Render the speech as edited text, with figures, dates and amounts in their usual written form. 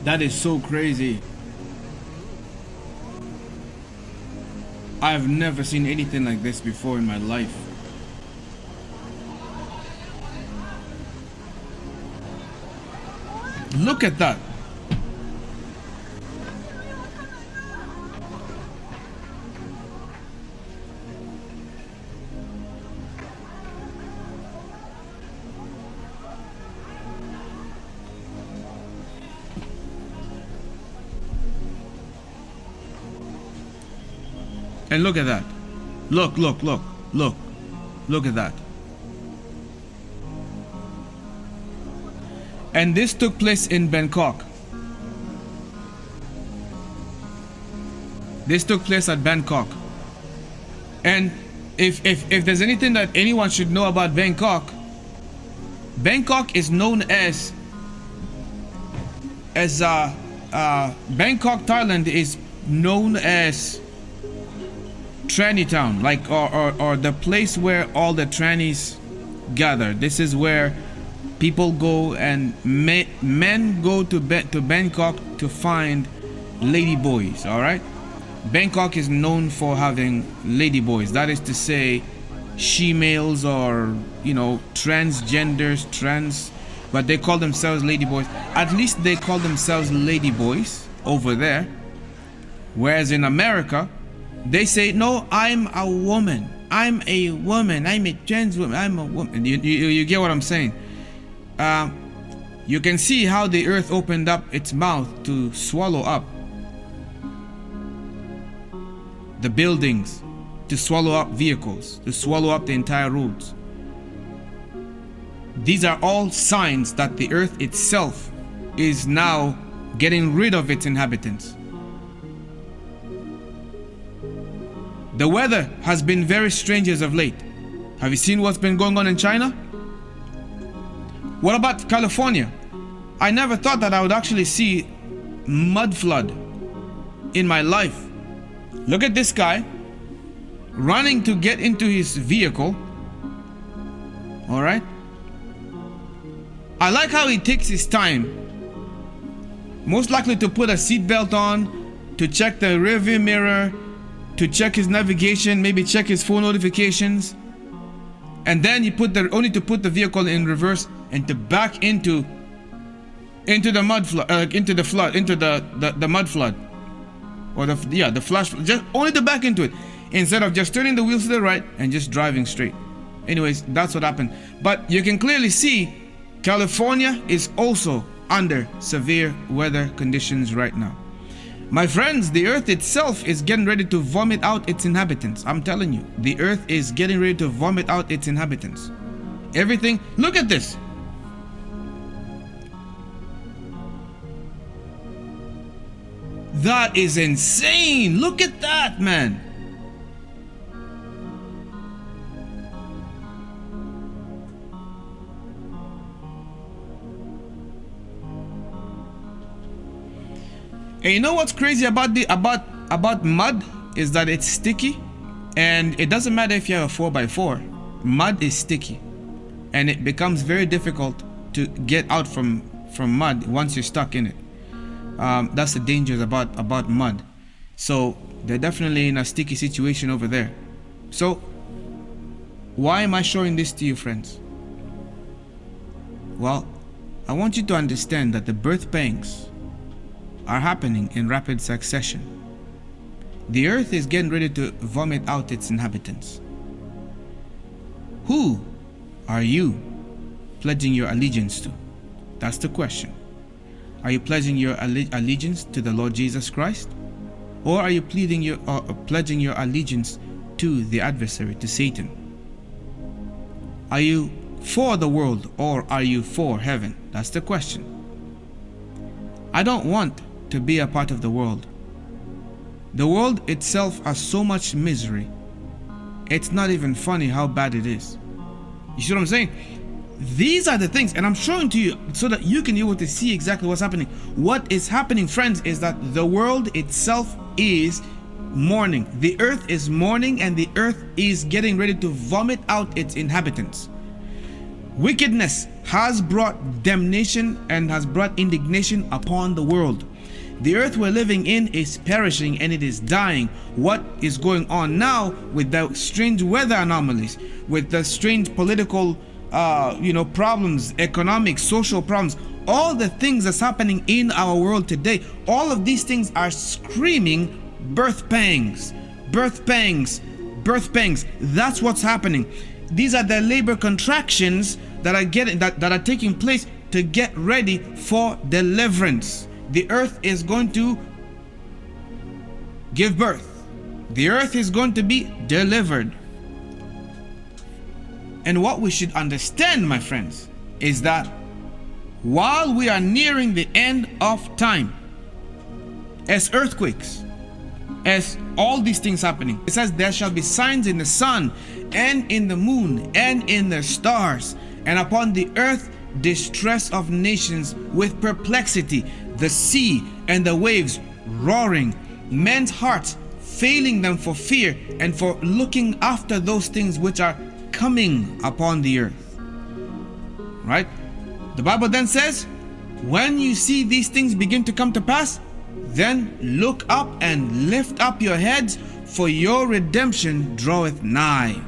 That is so crazy. I've never seen anything like this before in my life. Look at that. And look at that. Look, look, look, look. Look at that. And this took place in Bangkok. This took place at Bangkok. And if there's anything that anyone should know about Bangkok, Bangkok is known as Bangkok, Thailand is known as tranny town, like or the place where all the trannies gather. This is where people go, and men go to Bangkok to find lady boys. All right, Bangkok is known for having lady boys. That is to say, she-males, or you know, transgenders, but they call themselves lady boys. At least they call themselves lady boys over there, whereas in America they say, no, I'm a woman. I'm a woman. I'm a trans woman. I'm a woman. You get what I'm saying? You can see how the earth opened up its mouth to swallow up the buildings, to swallow up vehicles, to swallow up the entire roads. These are all signs that the earth itself is now getting rid of its inhabitants. The weather has been very strange as of late. Have you seen what's been going on in China? What about California? I never thought that I would actually see mud flood in my life. Look at this guy running to get into his vehicle. All right. I like how he takes his time. Most likely to put a seatbelt on, to check the rearview mirror, to check his navigation, maybe check his phone notifications, and then he only to put the vehicle in reverse and to back into the mud flood, into the mud flood, or the flash flood, just only to back into it, instead of just turning the wheels to the right and just driving straight. Anyways, that's what happened. But you can clearly see California is also under severe weather conditions right now. My friends, the earth itself is getting ready to vomit out its inhabitants. I'm telling you, the earth is getting ready to vomit out its inhabitants. Everything, look at this. That is insane. Look at that, man. And you know what's crazy about mud is that it's sticky, and it doesn't matter if you have a 4x4. Mud is sticky, and it becomes very difficult to get out from mud once you're stuck in it. That's the dangers about mud. So they're definitely in a sticky situation over there. So why am I showing this to you, friends? Well, I want you to understand that the birth pangs are happening in rapid succession. The earth is getting ready to vomit out its inhabitants. Who are you pledging your allegiance to? That's the question. Are you pledging your allegiance to the Lord Jesus Christ? Or are you pledging your allegiance to the adversary, to Satan? Are you for the world, or are you for heaven? That's the question. I don't want to be a part of the world. The world itself has so much misery. It's not even funny how bad it is. You see what I'm saying? These are the things, and I'm showing to you so that you can be able to see exactly what's happening. What is happening, friends, is that the world itself is mourning. The earth is mourning, and the earth is getting ready to vomit out its inhabitants. Wickedness has brought damnation and has brought indignation upon the world. The earth we're living in is perishing and it is dying. What is going on now with the strange weather anomalies, with the strange political problems, economic, social problems, all the things that's happening in our world today, all of these things are screaming birth pangs, birth pangs, birth pangs. That's what's happening. These are the labor contractions that are taking place to get ready for deliverance. The earth is going to give birth. The earth is going to be delivered. And what we should understand, my friends, is that while we are nearing the end of time, as earthquakes, as all these things happening, it says there shall be signs in the sun and in the moon and in the stars, and upon the earth distress of nations with perplexity, the sea and the waves roaring, men's hearts failing them for fear and for looking after those things which are coming upon the earth. Right? The Bible then says, when you see these things begin to come to pass, then look up and lift up your heads, for your redemption draweth nigh.